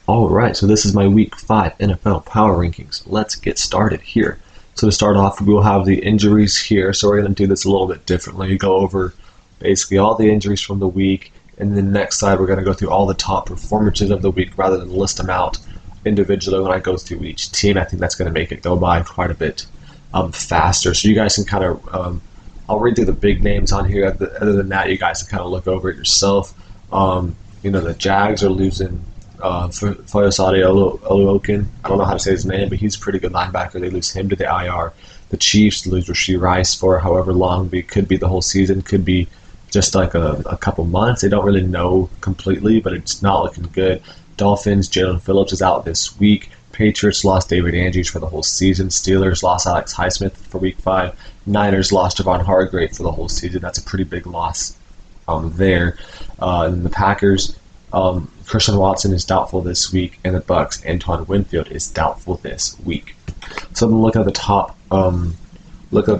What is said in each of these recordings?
All right, so this is my Week 5 NFL Power Rankings. Let's get started here. So to start off, we'll have the injuries here. So we're going to do this a little bit differently. Go over basically all the injuries from the week, and then next side we're going to go through all the top performances of the week rather than list them out individually when I go through each team. I think that's going to make it go by quite a bit faster. So you guys can kind of, I'll read through the big names on here. Other than that, you guys can kind of look over it yourself. The Jags are losing Foyosade Oluokun. I don't know how to say his name, but he's a pretty good linebacker. They lose him to the IR. The Chiefs lose Rashee Rice for however long. It could be the whole season, could be just like a couple months. They don't really know completely, but it's not looking good. Dolphins, Jalen Phillips is out this week. Patriots lost David Andrews for the whole season. Steelers lost Alex Highsmith for Week 5. Niners lost Javon Hargrave for the whole season. That's a pretty big loss there. And the Packers, Christian Watson is doubtful this week, and the Bucs, Antoine Winfield is doubtful this week. So I'm gonna look at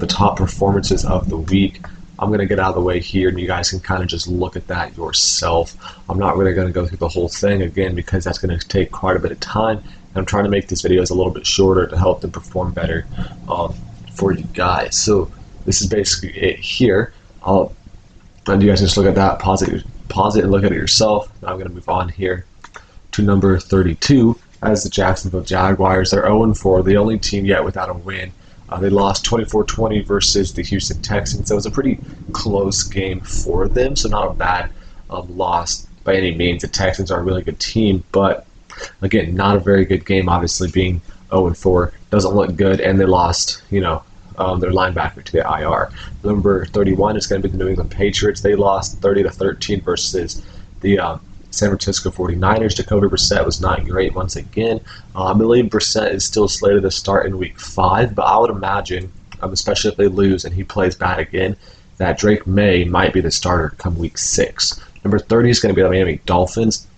the top performances of the week. I'm gonna get out of the way here, and you guys can kind of just look at that yourself. I'm not really gonna go through the whole thing again because that's gonna take quite a bit of time. And I'm trying to make these videos a little bit shorter to help them perform better for you guys. So this is basically it here. And you guys just look at that, pause it and look at it yourself. Now I'm going to move on here to number 32 as the Jacksonville Jaguars. They're 0-4, the only team yet without a win. They lost 24-20 versus the Houston Texans. So it was a pretty close game for them, so not a bad loss by any means. The Texans are a really good team, but again, not a very good game. Obviously, being 0-4 doesn't look good, and they lost, their linebacker to the IR. Number 31 is going to be the New England Patriots. They lost 30-13 versus the San Francisco 49ers. Jacoby Brissett was not great once again. I believe Brissett is still slated to start in Week 5, but I would imagine, especially if they lose and he plays bad again, that Drake May might be the starter come Week 6. Number 30 is going to be the Miami Dolphins.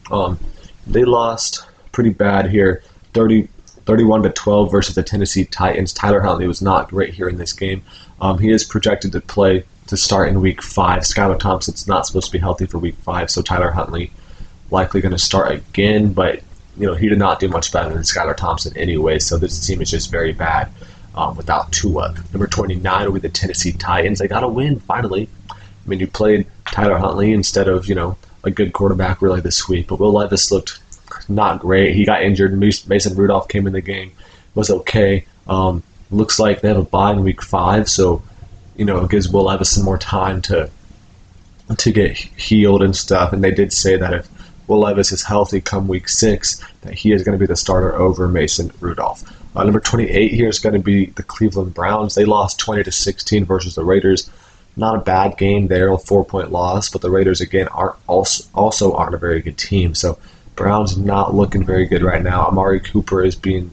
They lost pretty bad here, 31-12 versus the Tennessee Titans. Tyler Huntley was not great here in this game. He is projected to start in Week 5. Skylar Thompson's not supposed to be healthy for Week 5, so Tyler Huntley likely going to start again. But he did not do much better than Skylar Thompson anyway. So this team is just very bad without Tua. Number 29 will be the Tennessee Titans. They got a win finally. I mean, you played Tyler Huntley instead of a good quarterback really this week, but Will Levis looked not great. He got injured. Mason Rudolph came in the game, was okay. Looks like they have a bye in Week 5, so it gives Will Levis some more time to get healed and stuff. And they did say that if Will Levis is healthy come Week 6, that he is going to be the starter over Mason Rudolph. Number 28 here is going to be the Cleveland Browns. They lost 20-16 versus the Raiders. Not a bad game there, a 4-point loss, but the Raiders again also aren't a very good team. So Browns not looking very good right now. Amari Cooper is being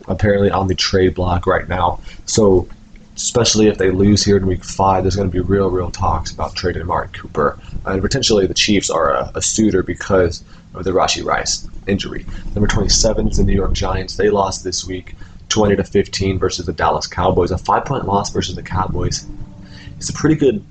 apparently on the trade block right now. So especially if they lose here in Week 5, there's going to be real talks about trading Amari Cooper. And potentially the Chiefs are a suitor because of the Rashee Rice injury. Number 27 is the New York Giants. They lost this week 20-15 versus the Dallas Cowboys. A 5-point loss versus the Cowboys. It's a pretty good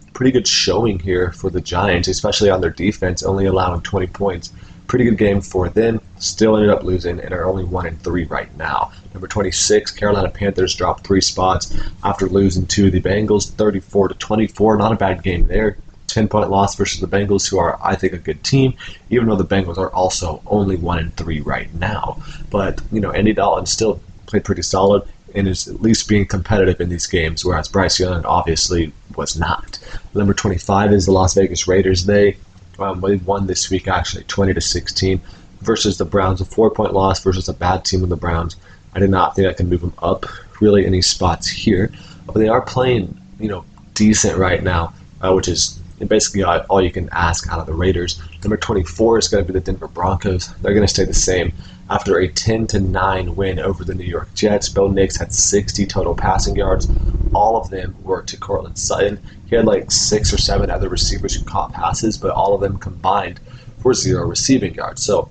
showing here for the Giants, especially on their defense, only allowing 20 points. Pretty good game for them. Still ended up losing and are only 1-3 right now. Number 26, Carolina Panthers dropped 3 spots after losing to the Bengals 34-24. Not a bad game there. 10-point loss versus the Bengals, who are, I think, a good team, even though the Bengals are also only 1-3 right now. But, Andy Dalton still played pretty solid and is at least being competitive in these games, whereas Bryce Young obviously was not. Number 25 is the Las Vegas Raiders. They won this week actually 20-16 versus the Browns. A 4-point loss versus a bad team in the Browns. I did not think I could move them up really any spots here, but they are playing decent right now, which is basically all you can ask out of the Raiders. Number 24 is going to be the Denver Broncos. They're going to stay the same after a 10-9 win over the New York Jets. Bo Nix had 60 total passing yards. All of them were to Courtland Sutton. He had like 6 or 7 other receivers who caught passes, but all of them combined for 0 receiving yards. So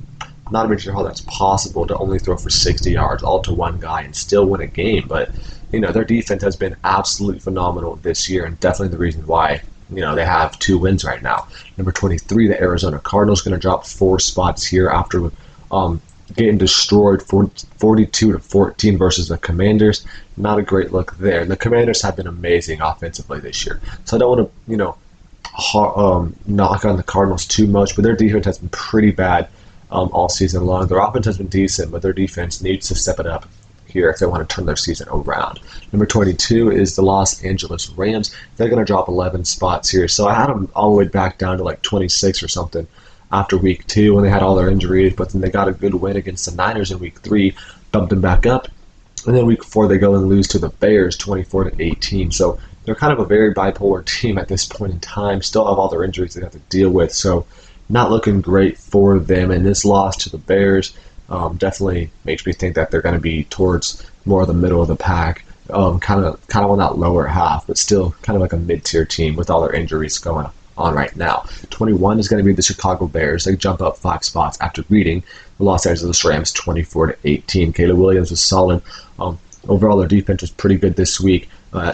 not even sure how that's possible to only throw for 60 yards all to one guy and still win a game. But their defense has been absolutely phenomenal this year, and definitely the reason why they have 2 wins right now. Number 23, the Arizona Cardinals, going to drop 4 spots here after getting destroyed 42-14 versus the Commanders. Not a great look there. And the Commanders have been amazing offensively this year. So I don't want to, knock on the Cardinals too much, but their defense has been pretty bad all season long. Their offense has been decent, but their defense needs to step it up here if they want to turn their season around. Number 22 is the Los Angeles Rams. They're going to drop 11 spots here. So I had them all the way back down to like 26 or something after week 2 when they had all their injuries, but then they got a good win against the Niners in week 3, bumped them back up. And then week 4 they go and lose to the Bears 24-18. So they're kind of a very bipolar team at this point in time. Still have all their injuries they have to deal with. So not looking great for them. And this loss to the Bears definitely makes me think that they're going to be towards more of the middle of the pack, kind of on that lower half, but still kind of like a mid-tier team with all their injuries going on right now. 21 is going to be the Chicago Bears. They jump up 5 spots after beating the Los Angeles Rams 24-18. Caleb Williams was solid. Overall, their defense was pretty good this week.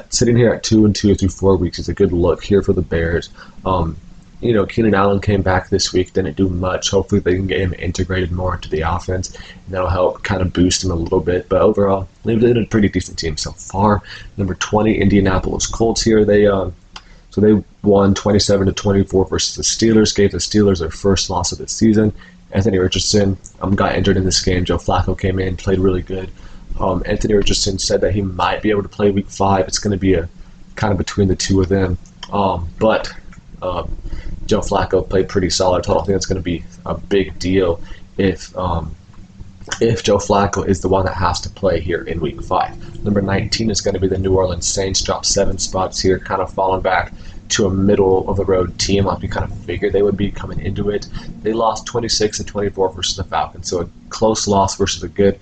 Sitting here at 2-2 through 4 weeks is a good look here for the Bears. Keenan Allen came back this week, didn't do much. Hopefully they can get him integrated more into the offense, and that'll help kind of boost him a little bit. But overall, they've been a pretty decent team so far. Number 20, Indianapolis Colts here. They won 27-24 versus the Steelers, gave the Steelers their first loss of the season. Anthony Richardson got injured in this game. Joe Flacco came in, played really good. Anthony Richardson said that he might be able to play week 5. It's going to be a kind of between the two of them. But Joe Flacco played pretty solid. I don't think it's going to be a big deal if Joe Flacco is the one that has to play here in week 5. Number 19 is going to be the New Orleans Saints. Dropped 7 spots here, kind of falling back to a middle-of-the-road team like we kind of figured they would be coming into it. They lost 26-24 versus the Falcons, so a close loss versus a good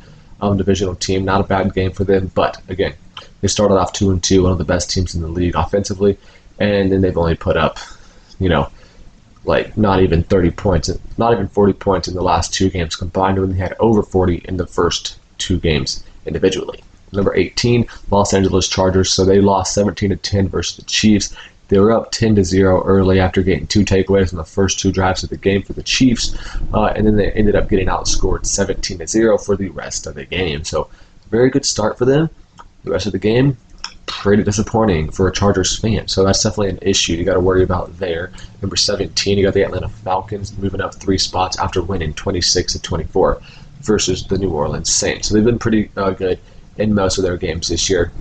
divisional team. Not a bad game for them, but again, they started off 2-2, one of the best teams in the league offensively, and then they've only put up, not even 30 points, not even 40 points in the last 2 games combined, when they had over 40 in the first 2 games individually. Number 18, Los Angeles Chargers. So they lost 17-10 versus the Chiefs. They were up 10-0 early after getting 2 takeaways in the first 2 drives of the game for the Chiefs, and then they ended up getting outscored 17-0 for the rest of the game. So very good start for them. The rest of the game, pretty disappointing for a Chargers fan. So that's definitely an issue you got to worry about there. Number 17, you got the Atlanta Falcons moving up 3 spots after winning 26-24 versus the New Orleans Saints. So they've been pretty good in most of their games this year.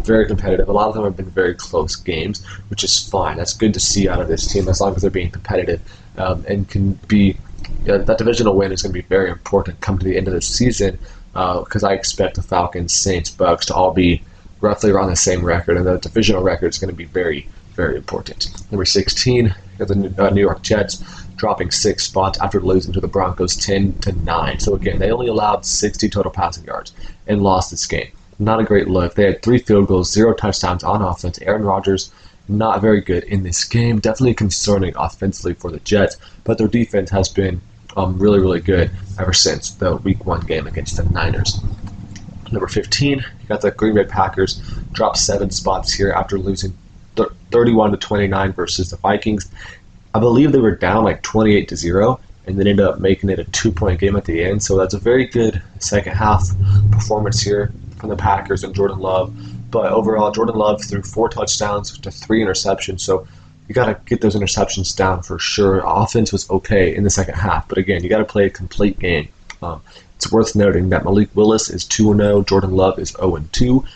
Very competitive. A lot of them have been very close games, which is fine. That's good to see out of this team as long as they're being competitive and can be. That divisional win is going to be very important come to the end of the season because I expect the Falcons, Saints, Bucks to all be roughly around the same record, and the divisional record is going to be very, very important. Number 16, you got the New York Jets dropping 6 spots after losing to the Broncos 10-9. So again, they only allowed 60 total passing yards and lost this game. Not a great look. They had 3 field goals, 0 touchdowns on offense. Aaron Rodgers, not very good in this game. Definitely concerning offensively for the Jets, but their defense has been really, really good ever since the Week 1 game against the Niners. Number 15, you got the Green Bay Packers, dropped 7 spots here after losing 31-29 versus the Vikings. I believe they were down like 28-0 and then ended up making it a 2-point game at the end. So that's a very good second half performance here from the Packers and Jordan Love. But overall, Jordan Love threw 4 touchdowns to 3 interceptions. So you got to get those interceptions down for sure. Offense was okay in the second half, but again, you got to play a complete game. It's worth noting that Malik Willis is 2-0, Jordan Love is 0-2.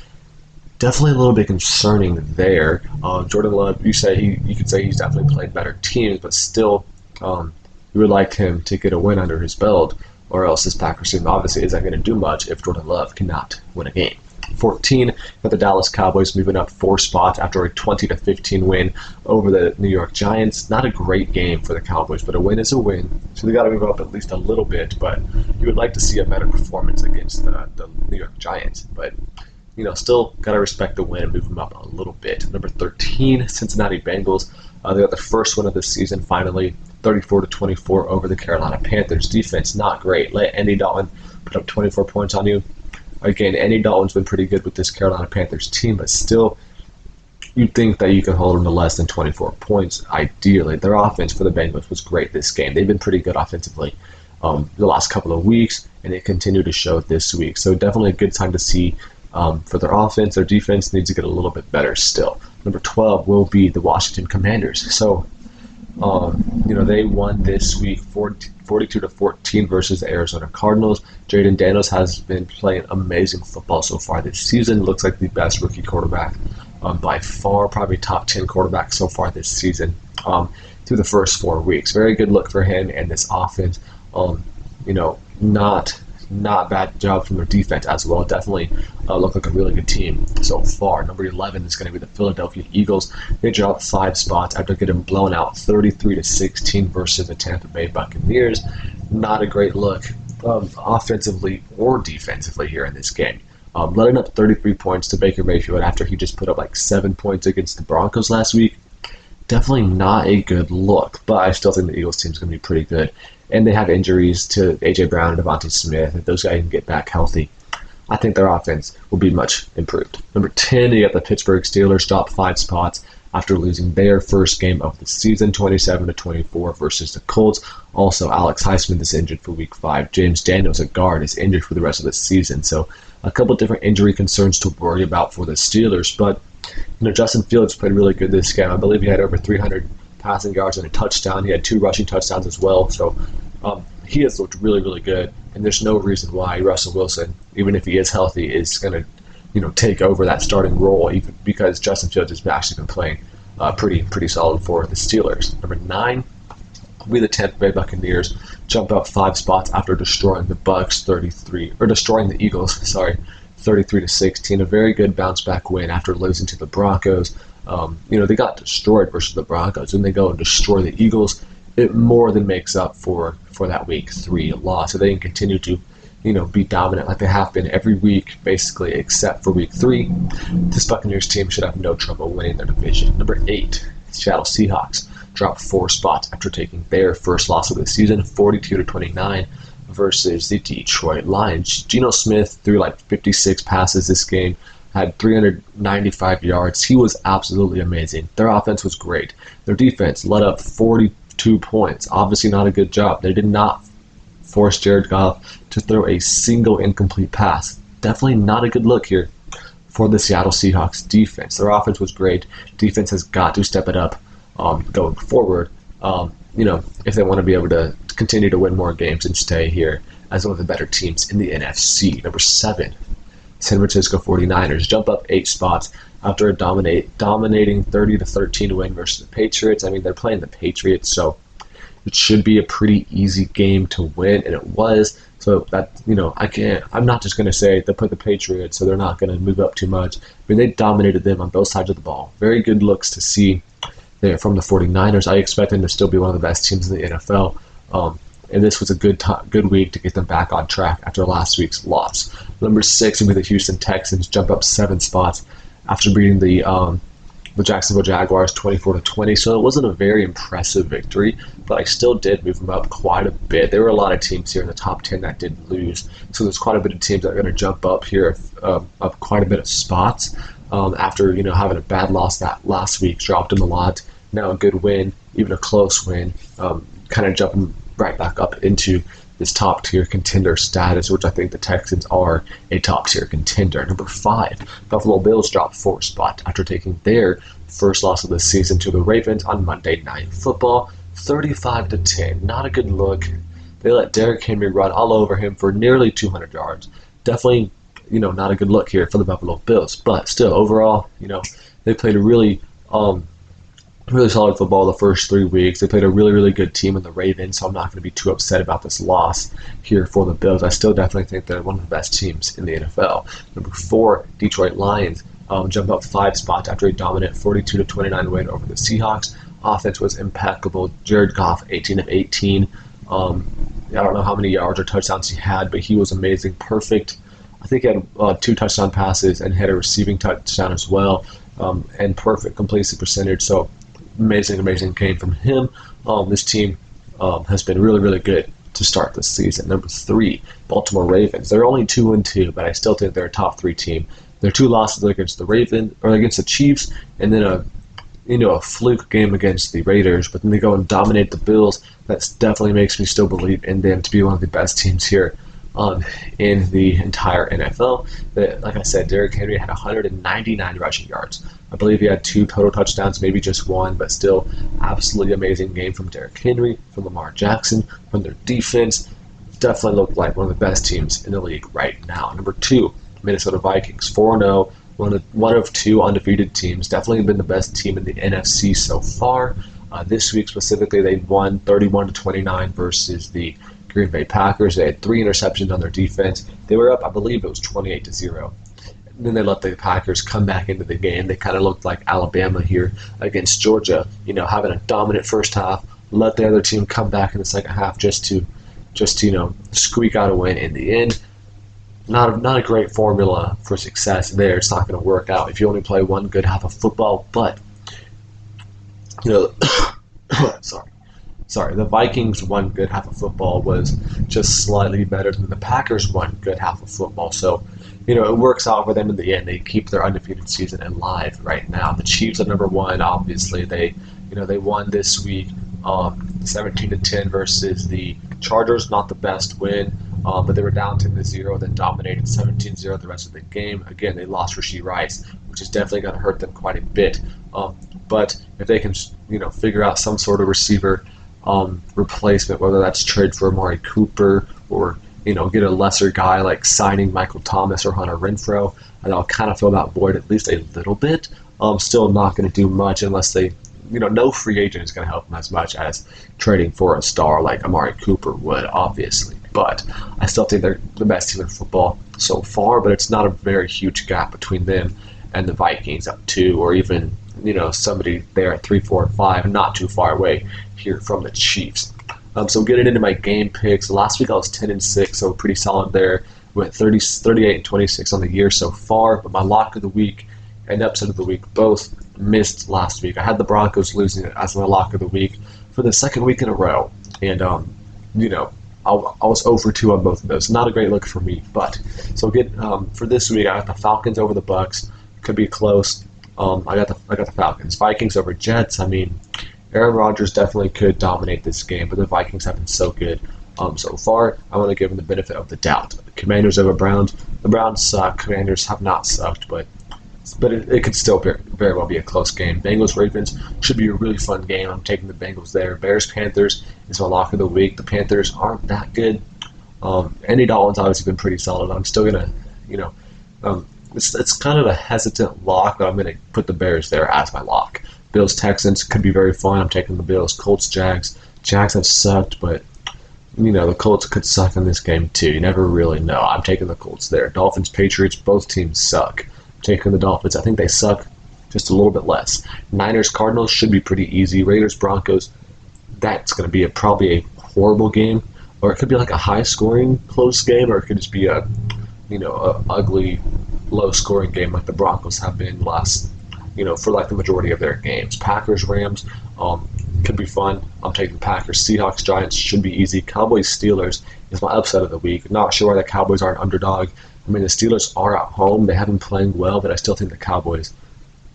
Definitely a little bit concerning there. Jordan Love, you could say he's definitely played better teams, but still, you would like him to get a win under his belt, or else this Packers team obviously isn't going to do much if Jordan Love cannot win a game. 14, got the Dallas Cowboys moving up 4 spots after a 20-15 win over the New York Giants. Not a great game for the Cowboys, but a win is a win, so they got to move up at least a little bit. But you would like to see a better performance against the New York Giants. But still got to respect the win and move them up a little bit. Number 13, Cincinnati Bengals. They got the first win of the season finally, 34-24 over the Carolina Panthers. Defense not great. Let Andy Dalton put up 24 points on you. Again, Andy Dalton's been pretty good with this Carolina Panthers team, but still, you'd think that you can hold them to less than 24 points, ideally. Their offense for the Bengals was great this game. They've been pretty good offensively the last couple of weeks, and it continued to show this week. So definitely a good time to see for their offense. Their defense needs to get a little bit better still. Number 12 will be the Washington Commanders. So, they won this week 42-14 versus the Arizona Cardinals. Jaden Daniels has been playing amazing football so far this season. Looks like the best rookie quarterback by far, probably top 10 quarterback so far this season through the first 4 weeks. Very good look for him and this offense. Not bad job from their defense as well. Definitely look like a really good team so far. Number 11 is going to be the Philadelphia Eagles. They dropped 5 spots after getting blown out 33-16 versus the Tampa Bay Buccaneers. Not a great look offensively or defensively here in this game. Letting up 33 points to Baker Mayfield after he just put up like 7 points against the Broncos last week. Definitely not a good look, but I still think the Eagles team is going to be pretty good. And they have injuries to A.J. Brown and Devontae Smith. If those guys can get back healthy, I think their offense will be much improved. Number 10, you got the Pittsburgh Steelers, dropped 5 spots after losing their first game of the season, 27-24 versus the Colts. Also, Alex Highsmith is injured for Week 5. James Daniels, at guard, is injured for the rest of the season. So a couple different injury concerns to worry about for the Steelers. But Justin Fields played really good this game. I believe he had over 300 passing yards and a touchdown. He had 2 rushing touchdowns as well. So he has looked really, really good. And there's no reason why Russell Wilson, even if he is healthy, is going to take over that starting role, even because Justin Fields has actually been playing pretty solid for the Steelers. Number 9 will be the Tampa Bay Buccaneers. Jumped up 5 spots after destroying the Eagles, 33-16. A very good bounce back win after losing to the Broncos. They got destroyed versus the Broncos, and they go and destroy the Eagles. It more than makes up for that Week 3 loss. So they can continue to, be dominant like they have been every week, basically, except for Week 3. This Buccaneers team should have no trouble winning their division. Number 8, Seattle Seahawks dropped 4 spots after taking their first loss of the season, 42-29 versus the Detroit Lions. Geno Smith threw like 56 passes this game, had 395 yards. He was absolutely amazing. Their offense was great. Their defense let up 42 points. Obviously not a good job. They did not force Jared Goff to throw a single incomplete pass. Definitely not a good look here for the Seattle Seahawks defense. Their offense was great. Defense has got to step it up going forward. If they want to be able to continue to win more games and stay here as one of the better teams in the NFC. Number 7, San Francisco 49ers jump up 8 spots after a dominating 30-13 win versus the Patriots. I mean, they're playing the Patriots, so it should be a pretty easy game to win, and it was. So that, I'm not just going to say they put the Patriots, so they're not going to move up too much. I mean, they dominated them on both sides of the ball. Very good looks to see there from the 49ers. I expect them to still be one of the best teams in the NFL. And this was a good week to get them back on track after last week's loss. Number 6 would be the Houston Texans, jump up 7 spots after beating the Jacksonville Jaguars 24-20. So it wasn't a very impressive victory, but I still did move them up quite a bit. There were a lot of teams here in the top 10 that did lose. So there's quite a bit of teams that are going to jump up here up quite a bit of spots after having a bad loss that last week, dropped them a lot. Now a good win, even a close win, kind of jumping right back up into this top tier contender status, which I think the Texans are a top tier contender. Number 5, Buffalo Bills dropped 4 spots after taking their first loss of the season to the Ravens on Monday Night Football, 35-10. Not a good look. They let Derrick Henry run all over him for nearly 200 yards. Definitely, not a good look here for the Buffalo Bills, but still, overall, they played a really solid football the first 3 weeks. They played a really, really good team in the Ravens, so I'm not going to be too upset about this loss here for the Bills. I still definitely think they're one of the best teams in the NFL. Number 4, Detroit Lions jump up 5 spots after a dominant 42-29 win over the Seahawks. Offense was impeccable. Jared Goff, 18 of 18. I don't know how many yards or touchdowns he had, but he was amazing, perfect. I think he had 2 touchdown passes and had a receiving touchdown as well, and perfect completion percentage. So amazing game from him. This team has been really, really good to start this season. Number 3, Baltimore Ravens. They're only 2-2, but I still think they're a top 3 team. Their 2 losses against the Chiefs, and then a a fluke game against the Raiders, but then they go and dominate the Bills. That definitely makes me still believe in them to be one of the best teams here in the entire NFL. Like I said, Derrick Henry had 199 rushing yards. I believe he had 2 total touchdowns, maybe just 1, but still absolutely amazing game from Derrick Henry, from Lamar Jackson, from their defense. Definitely looked like one of the best teams in the league right now. Number 2, Minnesota Vikings, 4-0. One of 2 undefeated teams. Definitely been the best team in the NFC so far. This week specifically, they won 31-29 versus the Green Bay Packers. They had 3 interceptions on their defense. They were up, I believe it was 28-0. And then they let the Packers come back into the game. They kind of looked like Alabama here against Georgia, having a dominant first half, let the other team come back in the second half just to squeak out a win in the end. Not a great formula for success there. It's not going to work out if you only play one good half of football. But sorry, the Vikings' one good half of football was just slightly better than the Packers' one good half of football. So, it works out for them in the end. They keep their undefeated season alive right now. The Chiefs are number 1. Obviously, they won this week, 17-10 versus the Chargers. Not the best win, but they were down 10-0, then dominated 17-0 the rest of the game. Again, they lost Rashee Rice, which is definitely going to hurt them quite a bit. But if they can, figure out some sort of receiver replacement, whether that's trade for Amari Cooper or get a lesser guy like signing Michael Thomas or Hunter Renfrow, and I'll kind of fill that void at least a little bit. Still not going to do much unless they, no free agent is going to help them as much as trading for a star like Amari Cooper would, obviously. But I still think they're the best team in football so far, but it's not a very huge gap between them and the Vikings up 2, or even, somebody there at 3, 4, and 5, not too far away here from the Chiefs. So getting into my game picks, last week I was 10-6, so pretty solid there. Went 38-26 on the year so far, but my lock of the week and upset of the week both missed last week. I had the Broncos losing it as my lock of the week for the second week in a row, and I was 0-2 on both of those. Not a great look for me, but so for this week I got the Falcons over the Bucks. Could be close. I got the Falcons. Vikings over Jets. I mean, Aaron Rodgers definitely could dominate this game, but the Vikings have been so good so far. I want to give them the benefit of the doubt. Commanders over Browns. The Browns suck. Commanders have not sucked, but it could still very well be a close game. Bengals Ravens should be a really fun game. I'm taking the Bengals there. Bears Panthers is my lock of the week. The Panthers aren't that good. Andy Dalton's obviously been pretty solid. I'm still gonna, it's kind of a hesitant lock, but I'm gonna put the Bears there as my lock. Bills Texans could be very fun. I'm taking the Bills. Colts Jags. Jags have sucked, but the Colts could suck in this game too. You never really know. I'm taking the Colts there. Dolphins Patriots. Both teams suck. I'm taking the Dolphins. I think they suck just a little bit less. Niners Cardinals should be pretty easy. Raiders Broncos. That's going to be probably a horrible game, or it could be like a high scoring close game, or it could just be a ugly low scoring game like the Broncos have been for like the majority of their games. Packers Rams could be fun. I'm taking the Packers. Seahawks Giants should be easy. Cowboys Steelers is my upset of the week. Not sure why the Cowboys are an underdog. I mean, the Steelers are at home. They have been playing well, but I still think the Cowboys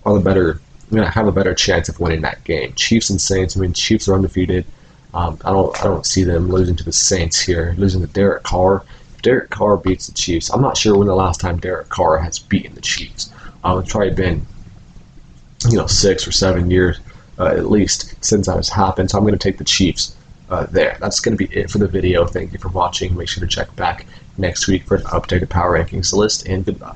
are have a better chance of winning that game. Chiefs and Saints. I mean, Chiefs are undefeated. I don't see them losing to the Saints here. Losing to Derek Carr. If Derek Carr beats the Chiefs, I'm not sure when the last time Derek Carr has beaten the Chiefs. It's probably been 6 or 7 years at least since that has happened. So I'm going to take the Chiefs there. That's going to be it for the video. Thank you for watching. Make sure to check back next week for an updated power rankings list, and goodbye.